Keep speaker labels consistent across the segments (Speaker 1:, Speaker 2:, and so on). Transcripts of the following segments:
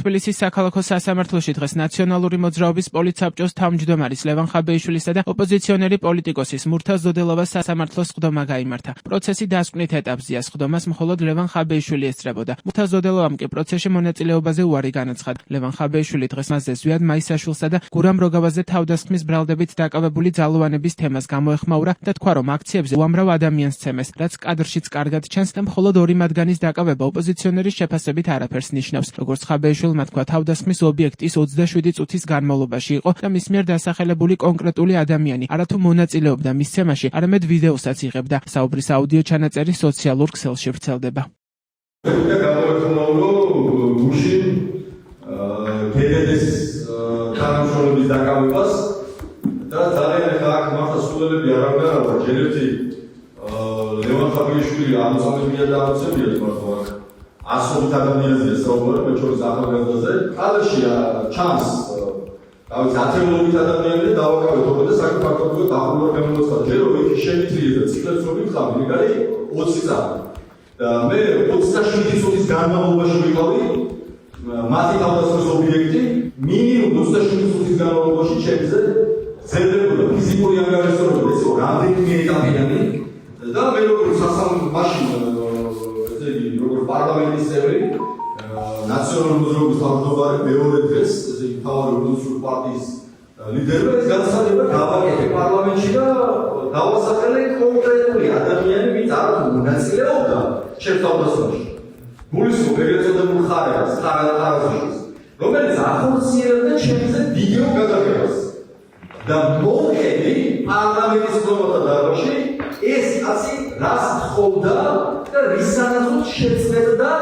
Speaker 1: თბილისის საქალაქო სასამართლოში დღეს ნაციონალური მოძრაობის პოლიტსაბჭოს თავმჯდომარის ლევან ხაბეიშვილისა და ოპოზიციონერი პოლიტიკოსის მურთაზ ზოდელოვას სასამართლოს სხდომა გაიმართა. პროცესი დასკვნით ეტაპზეა, სხდომას მხოლოდ ლევან ხაბეიშვილი ესწრებოდა. მურთაზ ზოდელოვამ კი პროცესში მონაწილეობაზე უარი განაცხადა. ლევან ხაბეიშვილი დღეს მასზე ზვიად მაისაშვილსა და გურამ როგავაზე თავდასხმის ბრალდებით დაკავებული ძალოვანების თემას გამოეხმაურა და თქვა, რომ აქციებზე უამრავ ადამიანს ცემეს, რაც კადრშიც კარგად ჩანს და მხოლოდ ორი მათგანის დაკავება ოპოზიციონერის შეფასებით არაფერს ნიშნავს. როგორც ხაბეიშვილმა თქვა, თავდასხმის ობიექტის 27 წუთის განმავლობაში იყო და მის მიერ დასახელებული კონკრეტული ადამიანი არათუ მონაწილეობდა მის ცემაში, არამედ ვიდეოსაც იღებდა. საუბრის აუდიო ჩანაწერი სოციალურ ქსელში ვრცელდება.
Speaker 2: თანამშრომლობის დაკავებას და ძალიან ხარ მართლა სულელები არ აღგარავა ჯერეთი ლევან ხაბეიშვილი ამოწმებია და ამოწმებია თქო ასობით ადამიანზეა საუბარი მე ჩვენს ახალგაზრდაზე კადრში ჩანს თავის ათეულობით ადამიანები დავაკავეთ ოღონდ საკუთარ დახურვა გამოსცა ჯერ რომ იქ შემიძლია და ციკლებს რომ ვიხავი მეგარი 20 წამი და მე 27 წუთის განმავლობაში ვიყავი მათი თავდასხმის ობიექტი მინიმუმ 27 წუთის განმავლობაში ჩემზე ძლიერდება ფიზიკური ანგარიშრობა ეს რამდენიმე ეტაპიანი და მე როგორც მაშინ ესე იგი როგორც პარლამენტის წევრი ნაციონალური მოძრაობის თავმჯდომარე მეორე დღეს ესე იგი მთავარი ოპოზიციური პარტიის ლიდერმა ეს განცხადება გავაკეთე პარლამენტში და დავასახელე კონკრეტული ადამიანი ვინც არ მონაწილეობდა ჩემს თავდასხმაში გულისხმობ ეგრეთ წოდებულ ხარაზაშვილს რომელიც ახორციელებდა ჩემზე ვიდეო გადაღებას და მოვხედი პარლამენტის მდგომარეთა დარბაზში ეს კაცი რას თხოვდა და რის სანაცვლოდ შეცდედა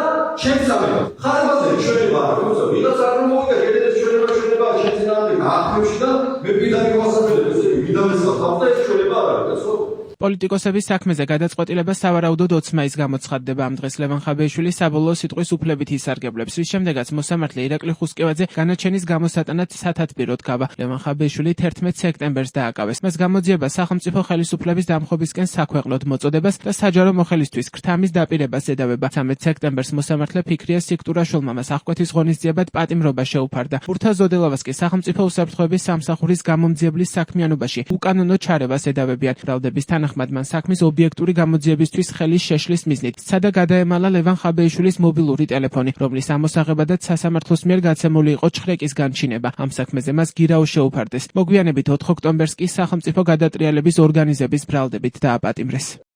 Speaker 2: ჩემს სამეფოს ხარებაზე ჩვენება არ როცა ვიღაც არ მოვიდა კიდევ ჩვენება შეცინააღმდეგ ახლებში და მე პირდაპირ ვასახელებ ესე ვიდამეს ხავდა ეს ჩვენება არ არის ხო
Speaker 1: პოლიტიკოსების საქმეზე გადაწყვეტილება სავარაუდოდ 20 მაისს გამოცხადდება. ამ დღეს ლევან ხაბეიშვილი საბოლოო სიტყვის უფლებით ისარგებლებს, რის შემდეგაც მოსამართლე ირაკლი ხუსკევაძე განაჩენის გამოსატანად სათათბიროდ გავა. ლევან ხაბეიშვილი 11 სექტემბერს დააკავეს. მას გამოძიება სახელმწიფო ხელისუფლების დამხობისკენ საქვეყნოდ მოწოდებას და საჯარო მოხელისთვის ქრთამის დაპირებას ედავება. 13 სექტემბერს მოსამართლე ფიქრია სიკვდურაშვილმა მას აღკვეთის ღონისძიებად პატიმრობა შეუფარდა. მურთაზ ზოდელოვას კი სახელმწიფო უსაფრთხოების სამსახურის გამომძიებლის საქმიანობაში უკანონო ჩარევას ედავებიან. ბრალდების მან საქმის ობიექტური გამოძიებისთვის ხელის შეშლის მიზნით სცადა გადაემალა ლევან ხაბეიშვილის მობილური ტელეფონი, რომლის ამოსაღებადაც სასამართლოს მიერ გაცემული იყო ჩხრეკის განჩინება. ამ საქმეზე მას გირაო შეუფარდეს. მოგვიანებით 4 ოქტომბერს კი სახელმწიფო გადატრიალების ორგანიზების ბრალდებით დააპატიმრეს.